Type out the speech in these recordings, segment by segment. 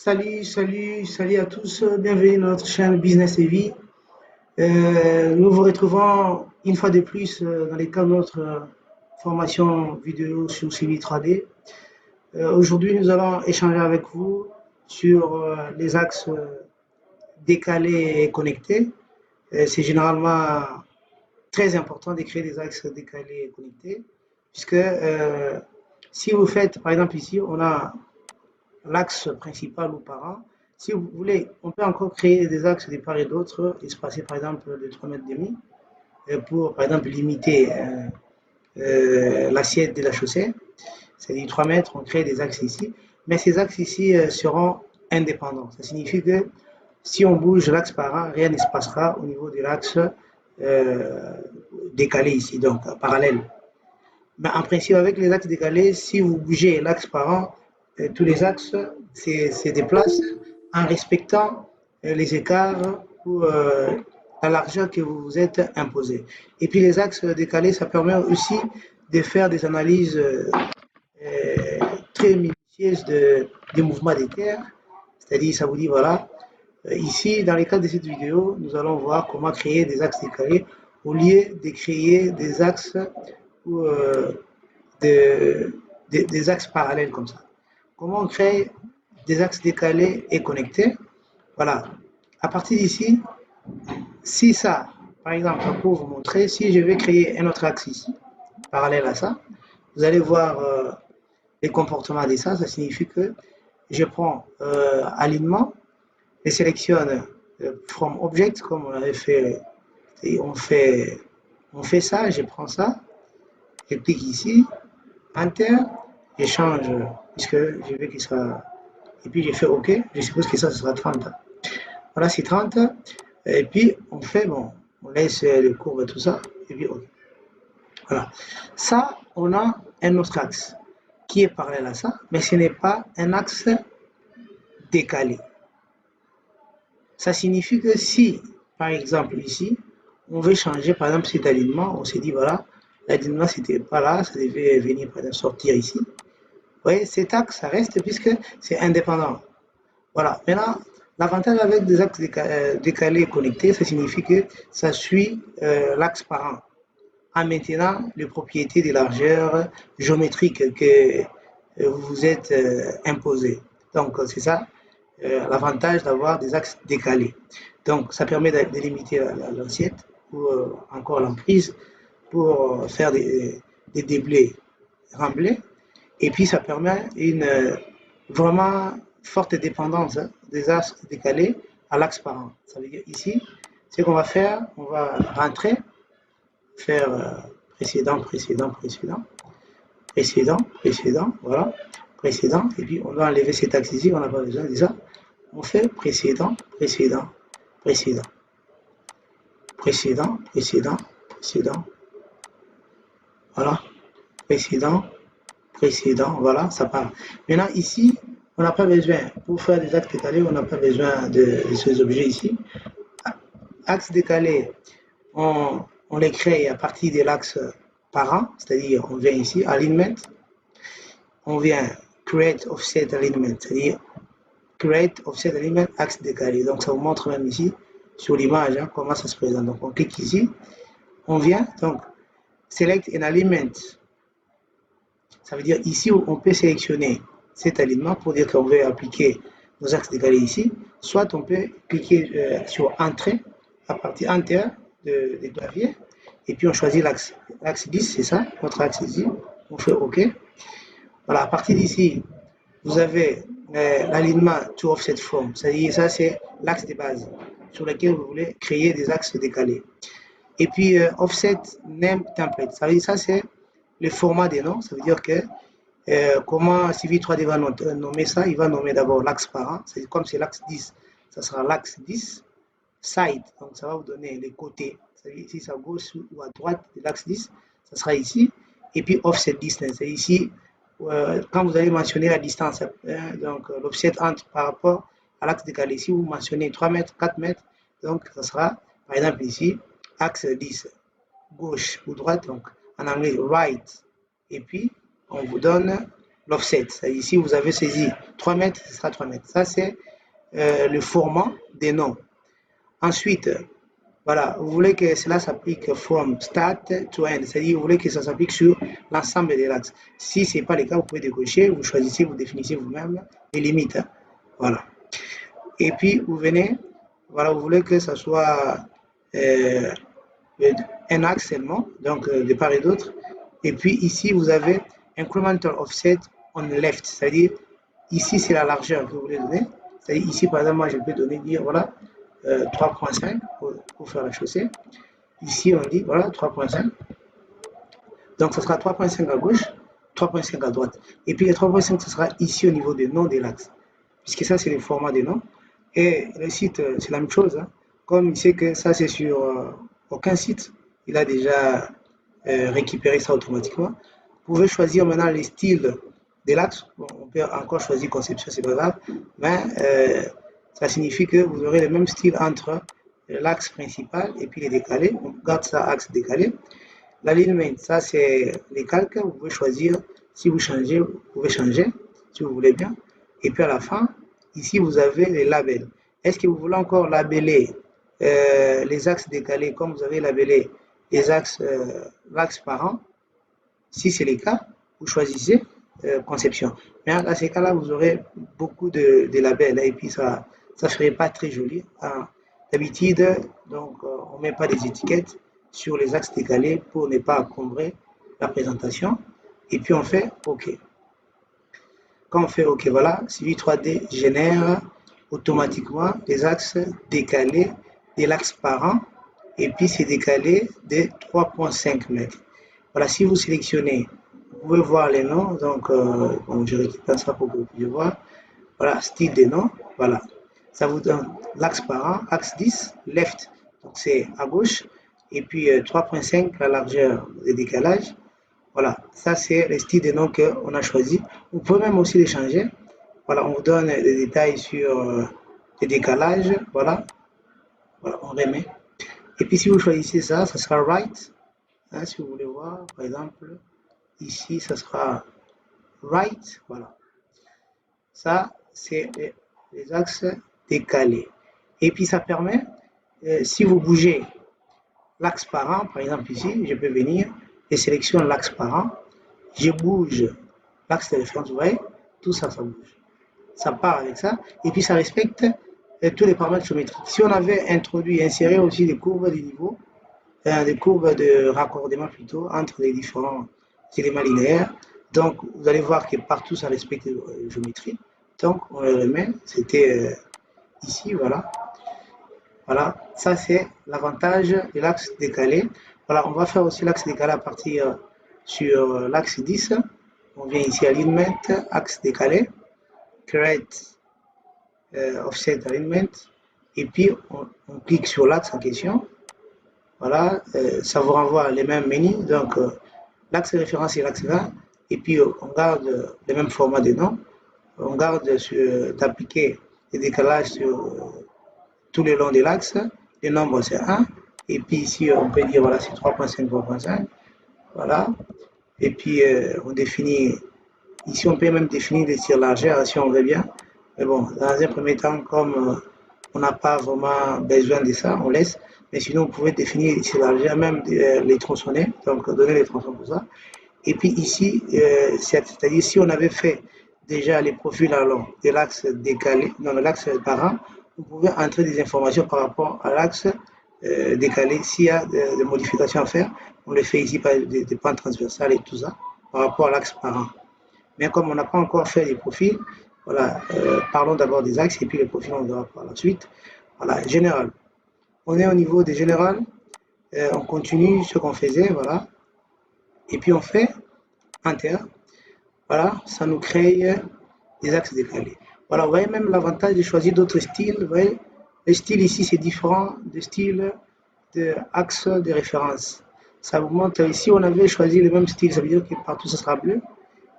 Salut à tous, bienvenue dans notre chaîne Business et Vie. Nous vous retrouvons une fois de plus dans le cadre de notre formation vidéo sur Civil 3D. Aujourd'hui, nous allons échanger avec vous sur les axes décalés et connectés. C'est généralement très important de créer des axes décalés et connectés, puisque si vous faites, par exemple ici, on a l'axe principal ou parent. Si vous voulez, on peut encore créer des axes de part et d'autre, espacés par exemple de 3 mètres demi, pour par exemple limiter l'assiette de la chaussée. C'est-à-dire 3 mètres, on crée des axes ici. Mais ces axes ici seront indépendants. Ça signifie que si on bouge l'axe parent, rien ne se passera au niveau de l'axe décalé ici, donc parallèle. Mais en principe, avec les axes décalés, si vous bougez l'axe parent, tous les axes se déplacent en respectant les écarts ou la largeur que vous vous êtes imposé. Et puis les axes décalés, ça permet aussi de faire des analyses très minutieuses des mouvements des terres. C'est-à-dire, ça vous dit, voilà, ici, dans le cadre de cette vidéo, nous allons voir comment créer des axes décalés au lieu de créer des axes ou des axes parallèles comme ça. Comment on crée des axes décalés et connectés? Voilà. À partir d'ici, si ça, par exemple, pour vous montrer, si je vais créer un autre axe ici, parallèle à ça, vous allez voir les comportements de ça. Ça signifie que je prends alignement, je sélectionne from object, comme on avait fait, et on fait ça, je prends ça, je clique ici, Enter, je change, puisque je veux qu'il soit, et puis j'ai fait OK, je suppose que ça sera 30. Voilà, c'est 30, et puis on fait, bon, on laisse les courbes et tout ça, et puis OK. Voilà. Ça, on a un autre axe qui est parallèle à ça, mais ce n'est pas un axe décalé. Ça signifie que si, par exemple ici, on veut changer par exemple cet alignement, on s'est dit voilà, l'alignement c'était pas là, ça devait venir par exemple sortir ici. Vous voyez, cet axe, ça reste puisque c'est indépendant. Voilà, maintenant, l'avantage avec des axes décalés et connectés, ça signifie que ça suit l'axe parent en maintenant les propriétés de largeur géométrique que vous vous êtes imposé. Donc, c'est ça l'avantage d'avoir des axes décalés. Donc, ça permet de limiter l'assiette ou encore l'emprise pour faire des déblais remblais. Et puis, ça permet une vraiment forte dépendance des axes décalés à l'axe parent. Ça veut dire ici, ce qu'on va faire, on va rentrer, faire précédent, voilà, précédent, et puis on va enlever cet axe ici, on n'a pas besoin de ça. On fait précédent, voilà, précédent, voilà, ça part. Maintenant ici, on n'a pas besoin, pour faire des axes décalés, on n'a pas besoin de ces objets ici. Axes décalés, on les crée à partir de l'axe parent, c'est-à-dire on vient ici, alignment, on vient create offset alignment, c'est-à-dire create offset alignment axe décalé. Donc ça vous montre même ici sur l'image hein, comment ça se présente. Donc on clique ici, on vient donc select an alignment. Ça veut dire ici on peut sélectionner cet alignement pour dire qu'on veut appliquer nos axes décalés ici. Soit on peut cliquer sur entrée à partir enter des claviers et puis on choisit l'axe 10, c'est ça, notre axe ici. On fait OK. Voilà, à partir d'ici, vous avez l'alignement to offset from, c'est-à-dire ça c'est l'axe de base sur lequel vous voulez créer des axes décalés. Et puis offset name template, ça veut dire ça c'est le format des noms, ça veut dire que comment Civil 3D va nommer ça, il va nommer d'abord l'axe parent, c'est comme c'est l'axe 10, ça sera l'axe 10, side, donc ça va vous donner les côtés, c'est-à-dire ici c'est à gauche ou à droite de l'axe 10, ça sera ici, et puis offset distance, c'est ici quand vous allez mentionner la distance, donc l'offset entre par rapport à l'axe décalé, si vous mentionnez 3 mètres, 4 mètres, donc ça sera par exemple ici, axe 10, gauche ou droite, donc en anglais right, et puis on vous donne l'offset. Ici, vous avez saisi 3 mètres, ce sera 3 mètres. Ça, c'est le format des noms. Ensuite, voilà, vous voulez que cela s'applique from start to end, c'est-à-dire vous voulez que ça s'applique sur l'ensemble des axes. Si ce n'est pas le cas, vous pouvez décocher, vous choisissez, vous définissez vous-même les limites. Voilà. Et puis, vous venez, voilà, vous voulez que ça soit un axe seulement, donc de part et d'autre. Et puis ici, vous avez incremental offset on the left, c'est-à-dire ici, c'est la largeur que vous voulez donner. C'est-à-dire ici, par exemple, moi, je peux donner, dire, voilà, 3.5 pour faire la chaussée. Ici, on dit, voilà, 3.5. Donc, ce sera 3.5 à gauche, 3.5 à droite. Et puis, les 3.5, ce sera ici au niveau des noms des l'axe. Puisque ça, c'est le format des noms. Et le site, c'est la même chose. Hein. Comme il sait que ça, c'est sur aucun site, il a déjà récupéré ça automatiquement. Vous pouvez choisir maintenant les styles de l'axe. Bon, on peut encore choisir conception, c'est pas grave. Mais ça signifie que vous aurez le même style entre l'axe principal et puis les décalés. On garde ça axe décalé. L'alignement, ça c'est les calques. Vous pouvez choisir. Si vous changez, vous pouvez changer si vous voulez bien. Et puis à la fin, ici vous avez les labels. Est-ce que vous voulez encore labeller les axes décalés comme vous avez labellé les axes, l'axe parent? Si c'est le cas, vous choisissez conception. Mais dans ces cas-là, vous aurez beaucoup de labels et puis ça ne serait pas très joli. D'habitude, donc, on ne met pas des étiquettes sur les axes décalés pour ne pas encombrer la présentation. Et puis on fait OK. Quand on fait OK, voilà, Civil 3D génère automatiquement les axes décalés de l'axe parent et puis c'est décalé de 3.5 mètres. Voilà, si vous sélectionnez, vous pouvez voir les noms. Donc, bon, je récupère ça pour que vous puissiez voir. Voilà, style des noms. Voilà. Ça vous donne l'axe parent, axe 10, left. Donc, c'est à gauche. Et puis 3.5, la largeur de décalage. Voilà, ça, c'est le style des noms qu'on a choisi. Vous pouvez même aussi les changer. Voilà, on vous donne des détails sur les décalages. Voilà. Voilà, on remet. Et puis, si vous choisissez ça, ça sera right. Hein, si vous voulez voir, par exemple, ici, ça sera right. Voilà. Ça, c'est les axes décalés. Et puis, ça permet, si vous bougez l'axe parent, par exemple ici, je peux venir et sélectionner l'axe parent. Je bouge l'axe de référence, vous voyez, tout ça, ça bouge. Ça part avec ça. Et puis, ça respecte tous les paramètres géométriques. Si on avait introduit, inséré aussi des courbes de niveau, des courbes de raccordement plutôt entre les différents éléments linéaires. Donc, vous allez voir que partout, ça respecte la géométrie. Donc, on le remet. C'était ici, voilà. Voilà, ça c'est l'avantage de l'axe décalé. Voilà, on va faire aussi l'axe décalé à partir sur l'axe 10. On vient ici alignment, axe décalé, create offset alignment, et puis on clique sur l'axe en question. Voilà, ça vous renvoie les mêmes menus. Donc, l'axe de référence est l'axe 20. Et puis, on garde le même format de nom. On garde d'appliquer les décalages sur tout le long de l'axe. Le nombre, c'est 1. Et puis, ici, on peut dire, voilà, c'est 3.5, 3.5. Voilà. Et puis, on définit, ici, on peut même définir les tirs largeurs si on veut bien. Mais bon, dans un premier temps, comme on n'a pas vraiment besoin de ça, on laisse. Mais sinon, vous pouvez définir les tirs largeurs, même les tronçonner, donc donner les tronçons pour ça. Et puis ici, c'est-à-dire si on avait fait déjà les profils alors de l'axe décalé, non, de l'axe parent, vous pouvez entrer des informations par rapport à l'axe décalé. S'il y a des modifications à faire, on les fait ici par des points transversales et tout ça, par rapport à l'axe parent. Mais comme on n'a pas encore fait les profils, voilà, parlons d'abord des axes et puis les profils, on verra par la suite. Voilà, général. On est au niveau des générales, on continue ce qu'on faisait, voilà. Et puis on fait Enter. Voilà, ça nous crée des axes décalés. Voilà, vous voyez même l'avantage de choisir d'autres styles. Vous voyez, le style ici, c'est différent du style d'axe de référence. Ça vous montre, ici, on avait choisi le même style, ça veut dire que partout, ça sera bleu.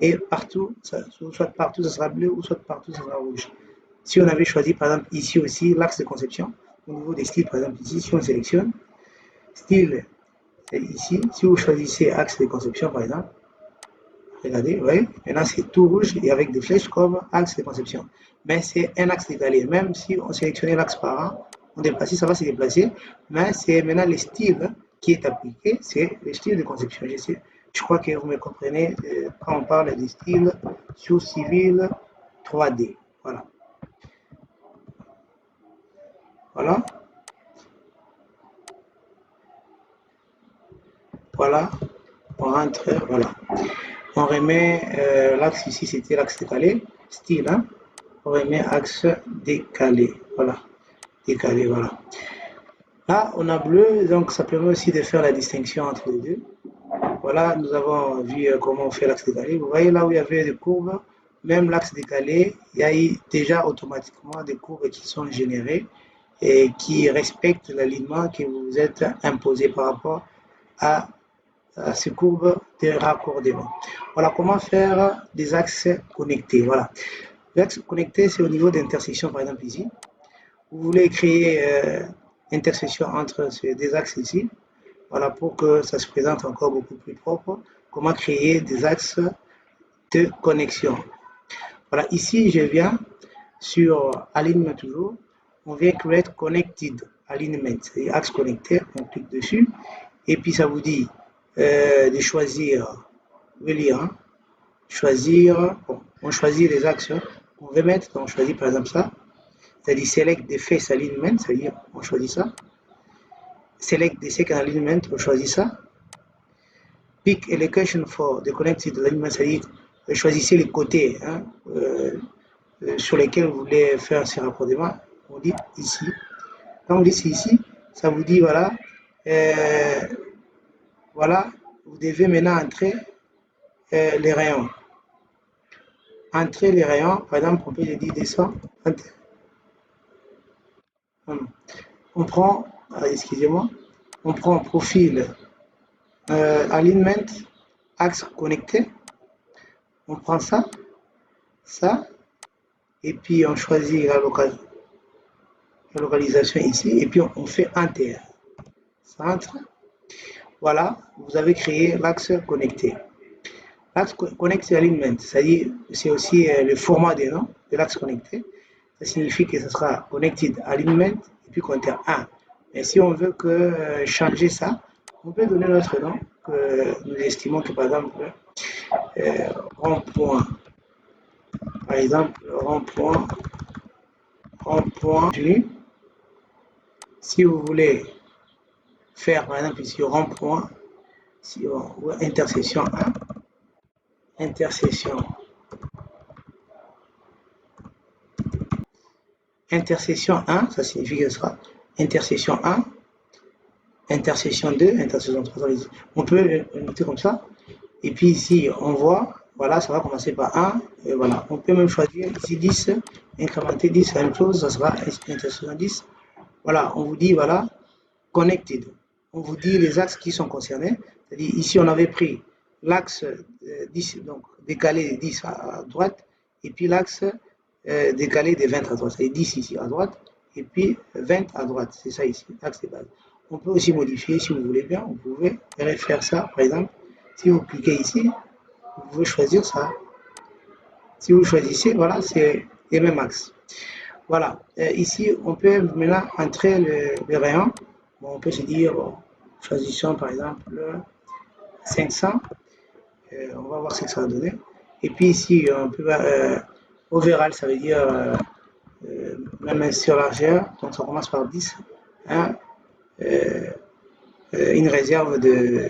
Et partout, soit partout, ça sera bleu, ou soit partout, ça sera rouge. Si on avait choisi, par exemple, ici aussi, l'axe de conception, au niveau des styles, par exemple, ici, si on sélectionne, style, ici, si vous choisissez axe de conception, par exemple, Regardez, vous voyez, maintenant c'est tout rouge et avec des flèches comme axe de conception. Mais c'est un axe décalé. Même si on sélectionnait l'axe par un, on déplace, ça va se déplacer. Mais c'est maintenant le style qui est appliqué, c'est le style de conception. Je crois que vous me comprenez quand on parle du style sur Civil 3D. Voilà. Voilà. Voilà. On rentre, voilà. On remet l'axe ici, c'était l'axe décalé, style, hein? On remet axe décalé, voilà, décalé, voilà. Là, on a bleu, donc ça permet aussi de faire la distinction entre les deux. Voilà, nous avons vu comment on fait l'axe décalé. Vous voyez là où il y avait des courbes, même l'axe décalé, il y a eu déjà automatiquement des courbes qui sont générées et qui respectent l'alignement que vous êtes imposé par rapport à ces courbes de raccordement. Voilà comment faire des axes connectés. Voilà. L'axe connecté, c'est au niveau d'intersection, par exemple ici. Vous voulez créer intersection entre ces deux axes ici. Voilà, pour que ça se présente encore beaucoup plus propre. Comment créer des axes de connexion. Voilà, ici, je viens sur Alignment toujours. On vient Create Connected Alignment, c'est axe connecté. On clique dessus. Et puis, ça vous dit de choisir, vous lire, hein, choisir, bon, on choisit les axes qu'on veut mettre, donc on choisit par exemple ça, c'est-à-dire Select the Face Alignment, c'est-à-dire on choisit ça, Select the Second Alignment, on choisit ça, Pick Allocation for the Connected Alignment, c'est-à-dire choisissez les côtés hein, sur lesquels vous voulez faire ces raccordements, on dit ici, quand on dit ici, ça vous dit voilà, voilà, vous devez maintenant entrer les rayons. Entrer les rayons, par exemple, on peut dire descend. On prend, excusez-moi, on prend profil, alignment, axe connecté. On prend ça, ça, et puis on choisit la localisation ici, et puis on fait Enter. Centre. Voilà, vous avez créé l'axe connecté. L'axe connecté alignment, c'est-à-dire c'est aussi le format des noms de l'axe connecté. Ça signifie que ce sera connected alignment et puis compter 1. Mais si on veut que changer ça, on peut donner notre nom que nous estimons que par exemple rond-point. Par exemple rond-point, rond-point. Si vous voulez faire par exemple ici rond-point, si on, intersection 1, intersection 1, ça signifie que ce sera intersection 1, intersection 2, intersection 3. On peut le noter comme ça. Et puis ici, on voit, voilà, ça va commencer par 1. Et voilà, on peut même choisir ici 10, incrémenter 10, la même chose, ça sera intersection 10. Voilà, on vous dit, voilà, connected. On vous dit les axes qui sont concernés. C'est-à-dire, ici, on avait pris l'axe 10, donc décalé de 10 à droite, et puis l'axe décalé de 20 à droite. C'est 10 ici à droite, et puis 20 à droite. C'est ça ici, l'axe de base. On peut aussi modifier, si vous voulez bien, vous pouvez faire ça, par exemple. Si vous cliquez ici, vous pouvez choisir ça. Si vous choisissez, voilà, c'est les mêmes axes. Voilà, ici, on peut maintenant entrer le rayon. Bon, on peut se dire, bon, choisissons par exemple 500. On va voir ce que ça va donner. Et puis ici, on peut overall, ça veut dire même sur largeur. Donc ça commence par 10. Hein, une réserve de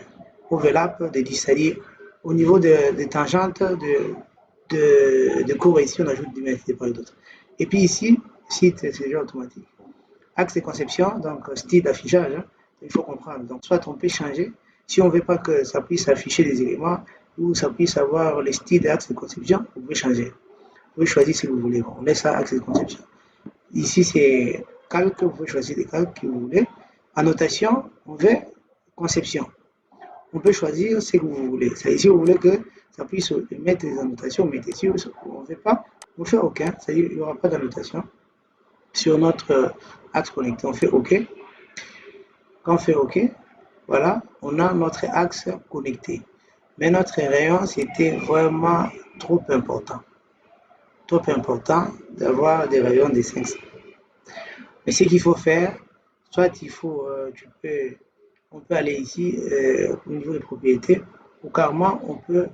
overlap de 10, c'est-à-dire au niveau des tangentes de courbe, ici on ajoute du mètre de part et d'autre. Et puis ici, site, c'est déjà automatique. Axe de conception, donc style d'affichage, hein, il faut comprendre. Donc soit on peut changer, si on ne veut pas que ça puisse afficher des éléments ou ça puisse avoir le style d'axe de conception, vous pouvez changer. Vous pouvez choisir si vous voulez. On laisse ça axe de conception. Ici c'est calque, vous pouvez choisir des calques que vous voulez. Annotation, on veut conception. On peut choisir ce que vous voulez. Si vous voulez que ça puisse mettre des annotations, mettez. Si on ne veut pas, on fait aucun. C'est-à-dire qu'il n'y aura pas d'annotation sur notre axe connecté. On fait OK. Quand on fait OK, voilà, on a notre axe connecté. Mais notre rayon, c'était vraiment trop important. Trop important d'avoir des rayons de 500. Mais ce qu'il faut faire, soit on peut aller ici au niveau des propriétés, ou carrément on peut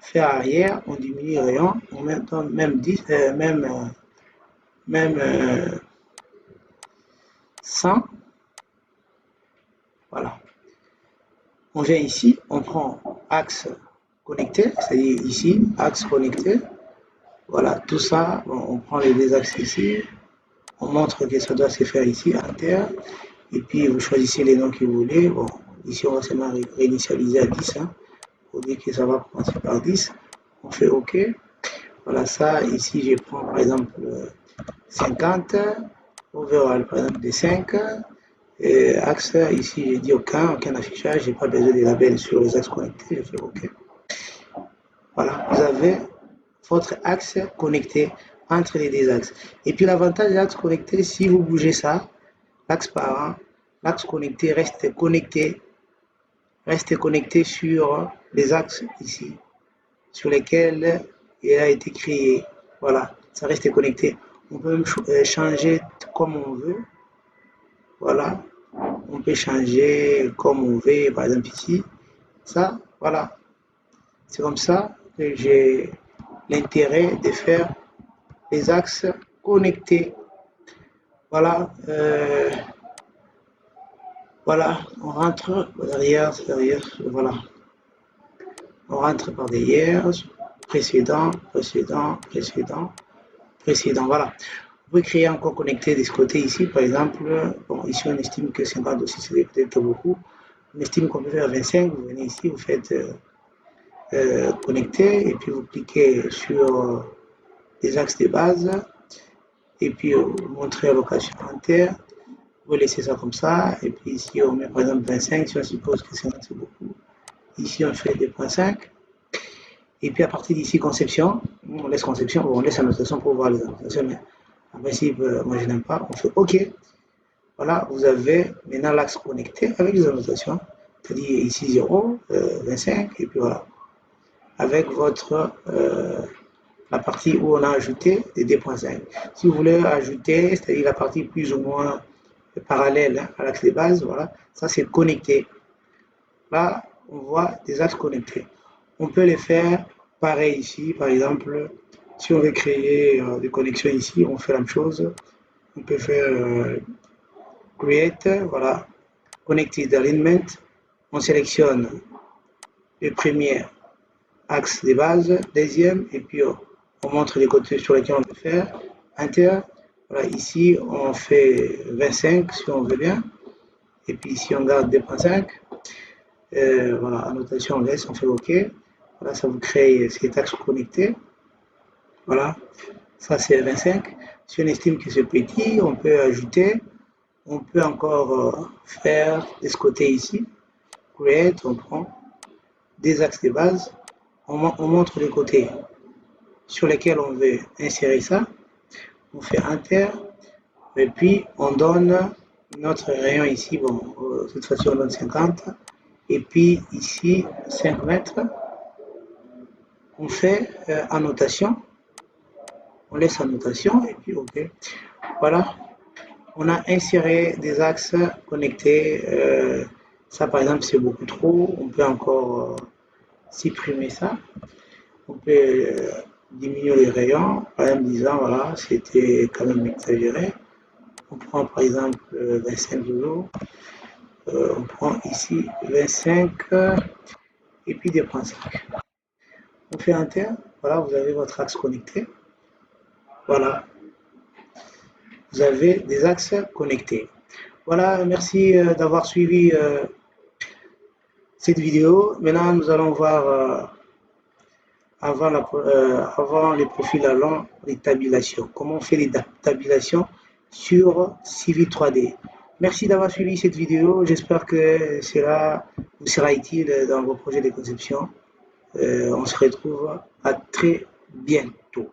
faire arrière, on diminue le rayon, on met même 10, même 100. Voilà. On vient ici, on prend axe connecté, c'est-à-dire ici, axe connecté. Voilà, tout ça, bon, on prend les deux axes ici, on montre que ça doit se faire ici, Enter, et puis vous choisissez les noms que vous voulez. Bon, ici on va seulement réinitialiser à 10, hein, pour dire que ça va commencer par 10. On fait OK. Voilà ça, ici je prends par exemple 50, overall par exemple de 5, et axe, ici j'ai dit aucun affichage, j'ai pas besoin de label sur les axes connectés, je fais OK. Voilà, vous avez votre axe connecté entre les deux axes. Et puis l'avantage de l'axe connecté, si vous bougez ça, l'axe parent, l'axe connecté reste connecté sur les axes ici, sur lesquels il a été créé. Voilà, ça reste connecté. On peut même changer comme on veut. Voilà, on peut changer comme on veut, par exemple ici. Ça, voilà. C'est comme ça que j'ai l'intérêt de faire les axes connectés. Voilà, voilà, on rentre derrière, voilà. On rentre par derrière, précédent, voilà. Vous pouvez créer encore connecté de ce côté ici, par exemple, bon, ici on estime que 50 aussi c'est peut-être beaucoup. On estime qu'on peut faire 25, vous venez ici, vous faites connecter, et puis vous cliquez sur les axes de base, et puis vous montrez allocation entière, vous laissez ça comme ça, et puis ici on met par exemple 25, si on suppose que 50 c'est beaucoup. Ici on fait 2.5, et puis à partir d'ici conception, on laisse conception, on laisse annotation pour voir les annotations, mais en principe, moi je n'aime pas, on fait OK. Voilà, vous avez maintenant l'axe connecté avec les annotations, c'est-à-dire ici 0, 25, et puis voilà. Avec votre la partie où on a ajouté des 2.5. Si vous voulez ajouter, c'est-à-dire la partie plus ou moins parallèle hein, à l'axe de base, voilà, ça c'est connecté. Là, on voit des axes connectés. On peut les faire pareil ici, par exemple, si on veut créer des connexions ici, on fait la même chose. On peut faire create, voilà, connected alignment. On sélectionne le premier axe de base, deuxième, et puis on montre les côtés sur lesquels on veut faire. Enter. Voilà, ici on fait 25 si on veut bien. Et puis ici on garde 2.5. Voilà, annotation on laisse, on fait OK. Voilà, ça vous crée cet axe connecté. Voilà, ça c'est 25. Si on estime que c'est petit, on peut ajouter. On peut encore faire de ce côté ici. Create, on prend des axes de base. On montre les côtés sur lesquels on veut insérer ça. On fait Enter. Et puis on donne notre rayon ici. Bon, cette fois-ci on donne 50. Et puis ici 5 mètres. On fait annotation. On laisse annotation et puis OK. Voilà. On a inséré des axes connectés. Ça par exemple c'est beaucoup trop. On peut encore supprimer ça. On peut diminuer les rayons, par exemple disant voilà, c'était quand même exagéré. On prend par exemple 25 euros. On prend ici 25 et puis 2.5. On fait Enter. Voilà, vous avez votre axe connecté. Voilà. Vous avez des axes connectés. Voilà, merci d'avoir suivi cette vidéo. Maintenant, nous allons voir avant les profils allant, les tabulations. Comment on fait les tabulations sur Civil 3D. Merci d'avoir suivi cette vidéo. J'espère que cela vous sera utile dans vos projets de conception. On se retrouve à très bientôt.